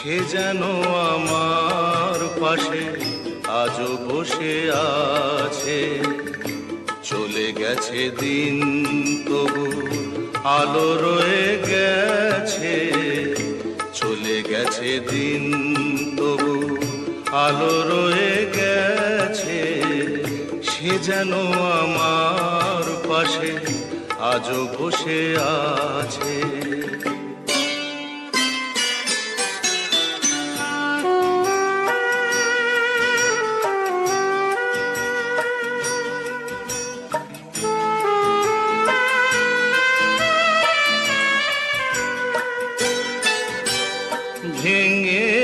সে যেন আমার পাশে আজও বসে আছে। চলে গেছে দিন তবু আলো রয়ে গেছে, চলে গেছে দিন তবু আলো রয়ে গেছে। সে যেন আমার পাশে আজও বসে আছে। ভেঙে